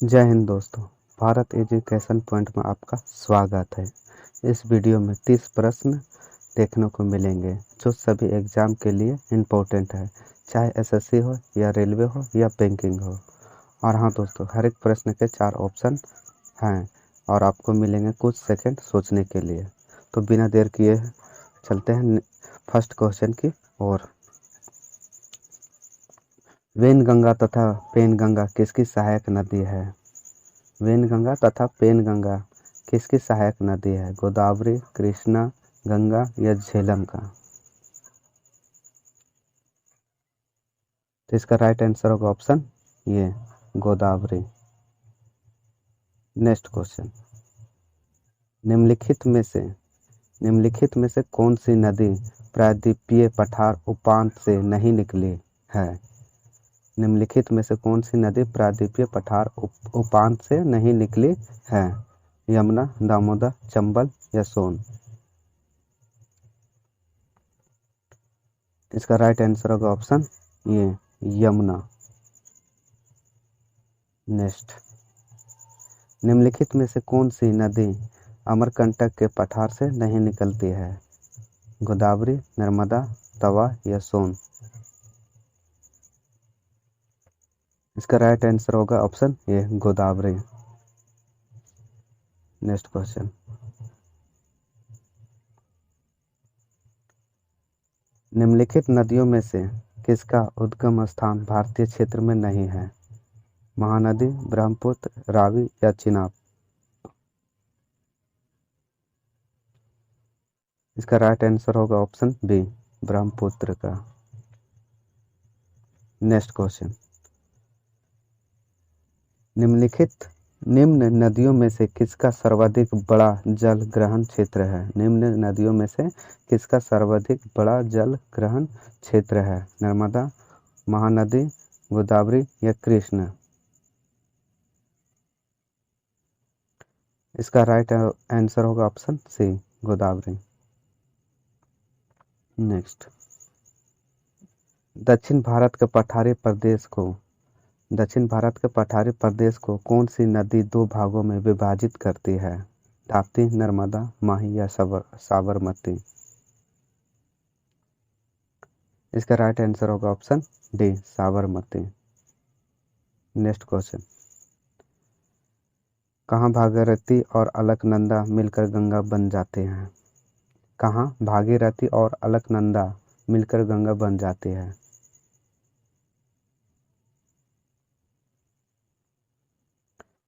जय हिंद दोस्तों। Bharat education point में आपका स्वागत है। इस वीडियो में 30 प्रश्न देखने को मिलेंगे जो सभी एग्जाम के लिए इम्पोर्टेंट है, चाहे एसएससी हो या रेलवे हो या बैंकिंग हो। और हाँ दोस्तों, हर एक प्रश्न के 4 ऑप्शन हैं और आपको मिलेंगे कुछ सेकंड सोचने के लिए। तो बिना देर किए चलते हैं फर्स्ट क्वेश्चन की ओर। वेनगंगा तथा पेनगंगा किसकी सहायक नदी है? वेनगंगा तथा पेनगंगा किसकी सहायक नदी है? गोदावरी, कृष्णा, गंगा या झेलम का? तो इसका राइट आंसर होगा ऑप्शन ये, गोदावरी। नेक्स्ट क्वेश्चन, निम्नलिखित में से कौन सी नदी प्रायद्वीपीय पठार उपांत से नहीं निकली है? निम्नलिखित में से कौन सी नदी प्रायद्वीपीय पठार उपांत से नहीं निकली है? यमुना, दामोदर, चंबल या सोन? इसका राइट आंसर होगा ऑप्शन ये, यमुना। नेक्स्ट, निम्नलिखित में से कौन सी नदी अमरकंटक के पठार से नहीं निकलती है? गोदावरी, नर्मदा, तवा या सोन? इसका राइट आंसर होगा ऑप्शन ये, गोदावरी। नेक्स्ट क्वेश्चन, निम्नलिखित नदियों में से किसका उद्गम स्थान भारतीय क्षेत्र में नहीं है? महानदी, ब्रह्मपुत्र, रावी या चिनाब? इसका राइट आंसर होगा ऑप्शन बी, ब्रह्मपुत्र का। नेक्स्ट क्वेश्चन, निम्न नदियों में से किसका सर्वाधिक बड़ा जल ग्रहण क्षेत्र है? निम्न नदियों में से किसका सर्वाधिक बड़ा जल ग्रहण क्षेत्र है? नर्मदा, महानदी, गोदावरी या कृष्ण? इसका राइट आंसर होगा ऑप्शन सी, गोदावरी। नेक्स्ट, दक्षिण भारत के पठारी प्रदेश को कौन सी नदी 2 भागों में विभाजित करती है? ताप्ती, नर्मदा, माही या साबरमती? इसका राइट आंसर होगा option D, Sabarmati. Next question, कहाँ भागीरथी और अलकनंदा मिलकर गंगा बन जाते हैं? कहाँ भागीरथी और अलकनंदा मिलकर गंगा बन जाती है?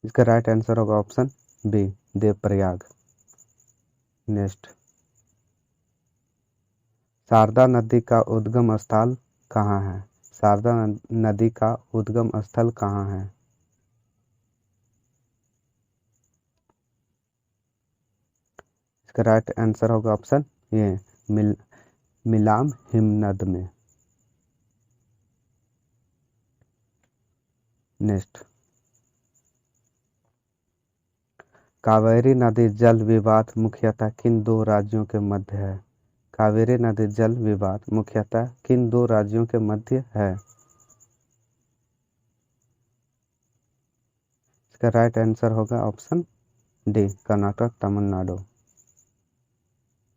इसका राइट आंसर होगा option B, Devprayag. Next, Sharda नदी का उद्गम स्थल कहाँ है? शारदा नदी का उद्गम स्थल कहाँ है? इसका राइट आंसर होगा ऑप्शन ये, मिलाम हिमनद में। नेक्स्ट, कावेरी नदी जल विवाद मुख्यतः किन 2 राज्यों के मध्य है? कावेरी नदी जल विवाद मुख्यतः किन 2 राज्यों के मध्य है? इसका राइट आंसर होगा option D, Karnataka, Tamil Nadu.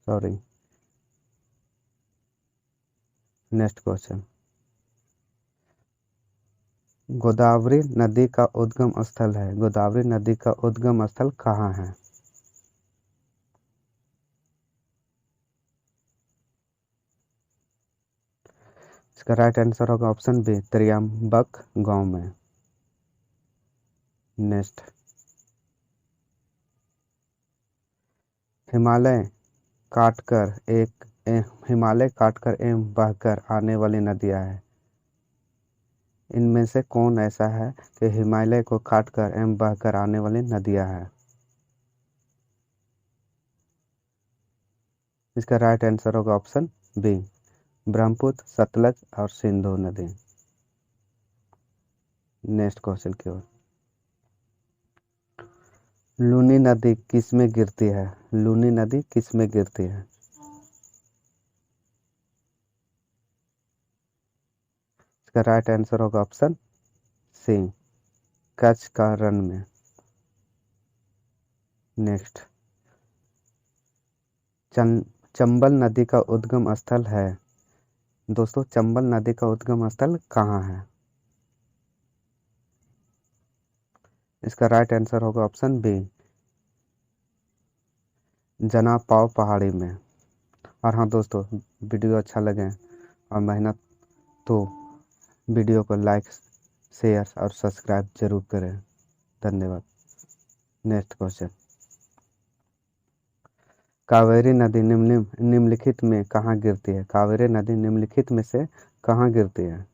Sorry. Next question, Godavari नदी का उद्गम स्थल है, गोदावरी नदी का उद्गम स्थल कहाँ है? इसका राइट आंसर होगा ऑप्शन बी, त्र्यंबक गांव में। नेक्स्ट, हिमालय काटकर एवं बहकर आने वाली नदियां हैं। इनमें से कौन ऐसा है कि हिमालय को काटकर एवं बहकर आने वाली नदियां हैं? इसका राइट आंसर होगा ऑप्शन बी, ब्रह्मपुत्र, सतलज और सिंधु नदी। नेक्स्ट क्वेश्चन की ओर, लूनी नदी किस में गिरती है? लूनी नदी किस में गिरती है? इसका राइट आंसर होगा ऑप्शन सी, कच्छ का रण में। नेक्स्ट, चंबल नदी का उद्गम स्थल है। दोस्तों, चंबल नदी का उद्गम स्थल कहाँ है? इसका राइट आंसर होगा ऑप्शन बी, जनापाव पहाड़ी में। और हाँ दोस्तों, वीडियो अच्छा लगे और मेहनत तो वीडियो को लाइक, शेयर और सब्सक्राइब जरूर करें। धन्यवाद। नेक्स्ट क्वेश्चन, कावेरी नदी निम्नलिखित में कहाँ गिरती है? कावेरी नदी निम्नलिखित में से कहाँ गिरती है?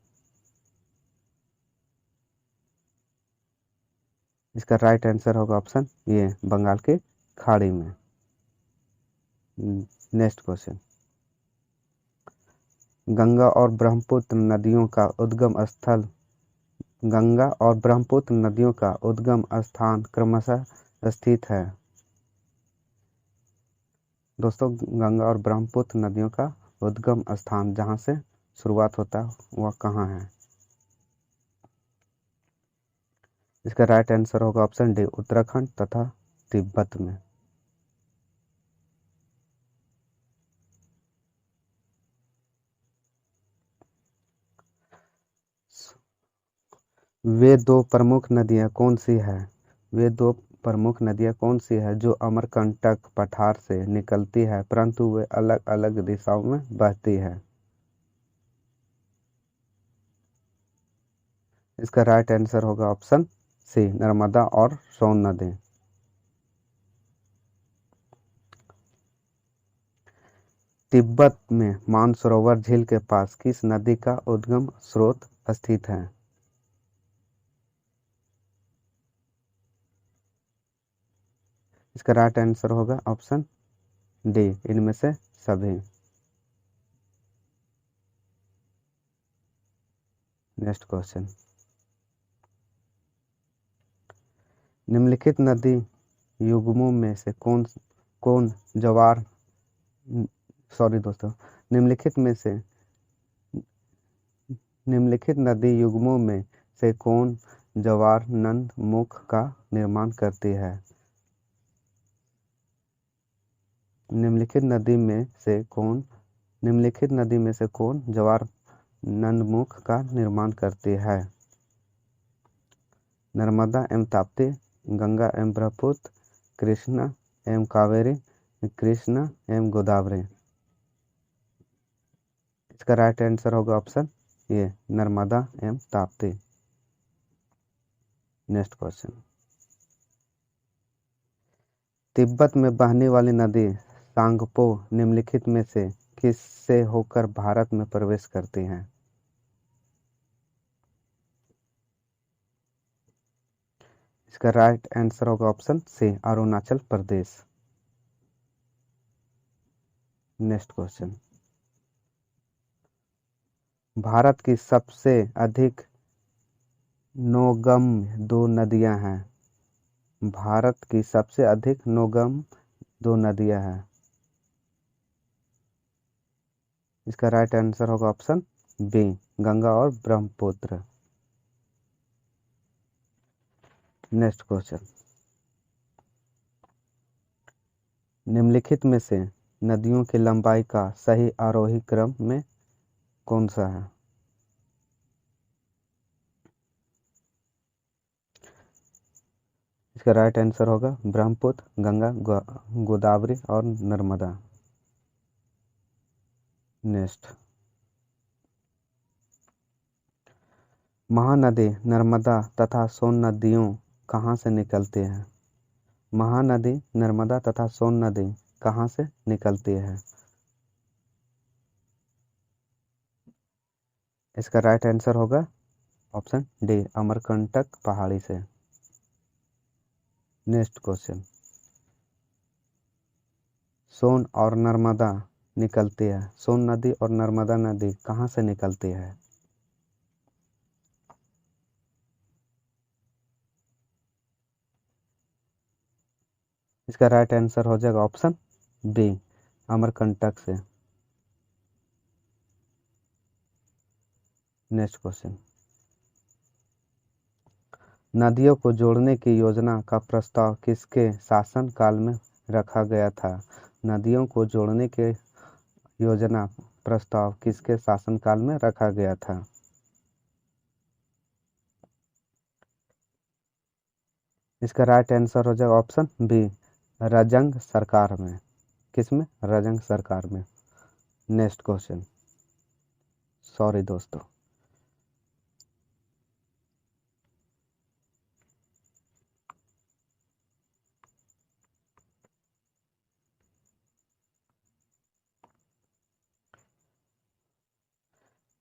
इसका राइट आंसर होगा ऑप्शन ये, बंगाल की खाड़ी में। नेक्स्ट क्वेश्चन, गंगा और ब्रह्मपुत्र नदियों का उद्गम स्थल, गंगा और ब्रह्मपुत्र नदियों का उद्गम स्थान क्रमशः स्थित है। दोस्तों, गंगा और ब्रह्मपुत्र नदियों का उद्गम स्थान जहाँ से शुरुआत होता है वह कहाँ है? इसका राइट आंसर होगा ऑप्शन डी, उत्तराखंड तथा तिब्बत में। वे दो प्रमुख नदियाँ कौन सी है? वे दो प्रमुख नदियाँ कौन सी है जो अमरकंटक पठार से निकलती है परंतु वे अलग अलग दिशाओं में बहती है? इसका राइट आंसर होगा ऑप्शन सी, नर्मदा और सोन नदी। तिब्बत में मानसरोवर झील के पास किस नदी का उद्गम स्रोत स्थित है? इसका राइट आंसर होगा ऑप्शन डी, इनमें से सभी। नेक्स्ट क्वेश्चन, निम्नलिखित नदी युग्मों में से कौन कौन जवार सॉरी दोस्तों, निम्नलिखित में से निम्नलिखित नदी युग्मों में से कौन जवार नंद मुख का निर्माण करती है? निम्नलिखित नदी में से कौन जवार नंदमुख का निर्माण करती है? नर्मदा एवं ताप्ती, गंगा एवं ब्रह्मपुत्र, कृष्णा एवं कावेरी, कृष्णा एवं गोदावरी। इसका राइट आंसर होगा ऑप्शन ये, नर्मदा एवं ताप्ती। नेक्स्ट क्वेश्चन, तिब्बत में बहने वाली नदी सांगपो निम्नलिखित में से किससे होकर भारत में प्रवेश करती हैं? इसका राइट आंसर होगा option C, Arunachal Pradesh. Next question, Bharat की सबसे अधिक नौगम्य दो नदियां हैं। भारत की सबसे अधिक नौगम्य दो नदियां हैं। इसका राइट आंसर होगा ऑप्शन बी, गंगा और ब्रह्मपुत्र। नेक्स्ट क्वेश्चन, निम्नलिखित में से नदियों की लंबाई का सही आरोही क्रम में कौन सा है? इसका राइट आंसर होगा ब्रह्मपुत्र, गंगा, गोदावरी और नर्मदा। नेक्स्ट, महानदी नर्मदा तथा सोन नदियों कहाँ से निकलती है? महानदी नर्मदा तथा सोन नदी कहाँ से निकलती है? इसका राइट आंसर होगा ऑप्शन डी, अमरकंटक पहाड़ी से। नेक्स्ट क्वेश्चन, सोन और नर्मदा निकलती है, सोन नदी और नर्मदा नदी कहाँ से निकलती है? इसका राइट आंसर हो जाएगा ऑप्शन बी, अमरकंटक से। नेक्स्ट क्वेश्चन, नदियों को जोड़ने की योजना का प्रस्ताव किसके शासन काल में रखा गया था? नदियों को जोड़ने के योजना प्रस्ताव किसके शासनकाल में रखा गया था? इसका राइट आंसर हो जाएगा ऑप्शन बी, रजंग सरकार में। किसमें? रजंग सरकार में। Next question. सॉरी दोस्तों।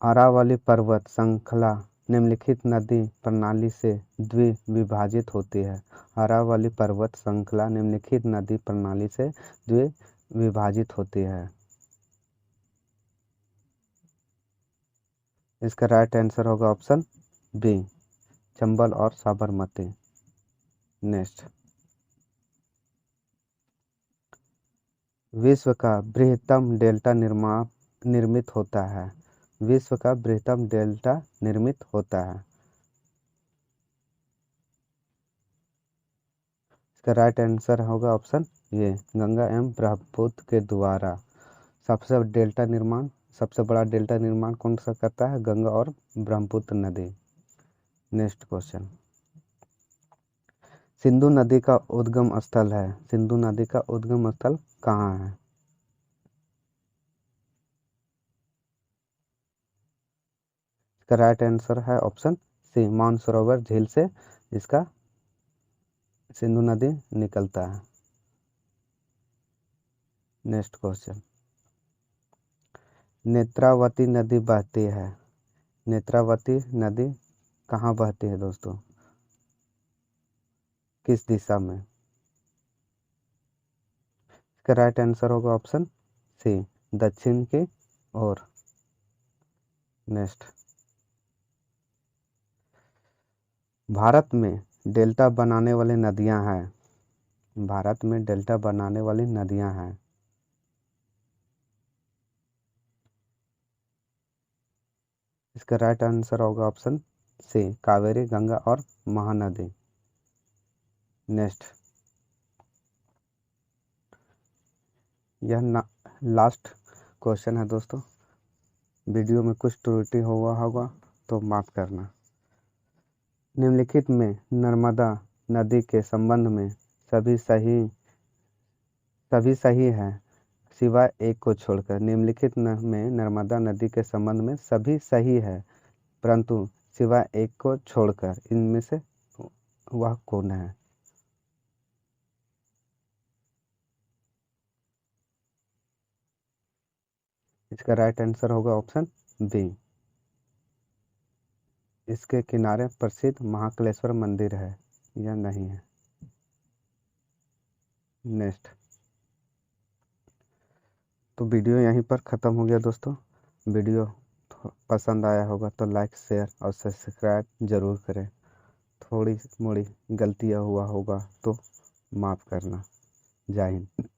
अरावली पर्वत श्रृंखला निम्नलिखित नदी प्रणाली से द्विविभाजित होती है। अरावली पर्वत श्रृंखला निम्नलिखित नदी प्रणाली से द्विविभाजित होती है। इसका राइट आंसर होगा ऑप्शन बी, चंबल और साबरमती। नेक्स्ट। विश्व का बृहत्तम डेल्टा निर्मित होता है। विश्व का बृहत्तम डेल्टा निर्मित होता है। इसका राइट आंसर होगा ऑप्शन ये, गंगा एवं ब्रह्मपुत्र के द्वारा। सबसे बड़ा डेल्टा निर्माण कौन सा करता है? गंगा और ब्रह्मपुत्र नदी। Next question. सिंधु नदी का उद्गम स्थल है। सिंधु नदी का उद्गम स्थल कहाँ है? इसका राइट आंसर है ऑप्शन सी, मानसरोवर झील से इसका सिंधु नदी निकलता है। Next question. नेत्रावती नदी बहती है। नेत्रावती नदी कहाँ बहती है दोस्तों? किस दिशा में? इसका राइट आंसर होगा ऑप्शन सी, दक्षिण की ओर। नेक्स्ट। भारत में डेल्टा बनाने वाली नदियां हैं। भारत में डेल्टा बनाने वाली नदियां हैं। इसका राइट आंसर होगा ऑप्शन सी, कावेरी, गंगा और महानदी। नेक्स्ट। यह लास्ट क्वेश्चन है दोस्तों। वीडियो में कुछ त्रुटि हुआ होगा तो माफ करना। निम्नलिखित में नर्मदा नदी के संबंध में सभी सही है सिवाय एक को छोड़कर। निम्नलिखित में नर्मदा नदी के संबंध में सभी सही है परंतु सिवाय एक को छोड़कर। इनमें से वह कौन है? इसका राइट आंसर होगा ऑप्शन बी, इसके किनारे प्रसिद्ध महाकालेश्वर मंदिर है। यह नहीं है। नेक्स्ट। तो वीडियो यहीं पर ख़त्म हो गया दोस्तों। वीडियो पसंद आया होगा तो लाइक, शेयर और सब्सक्राइब ज़रूर करें। थोड़ी मोड़ी गलतियाँ हुआ होगा तो माफ़ करना। जय हिंद।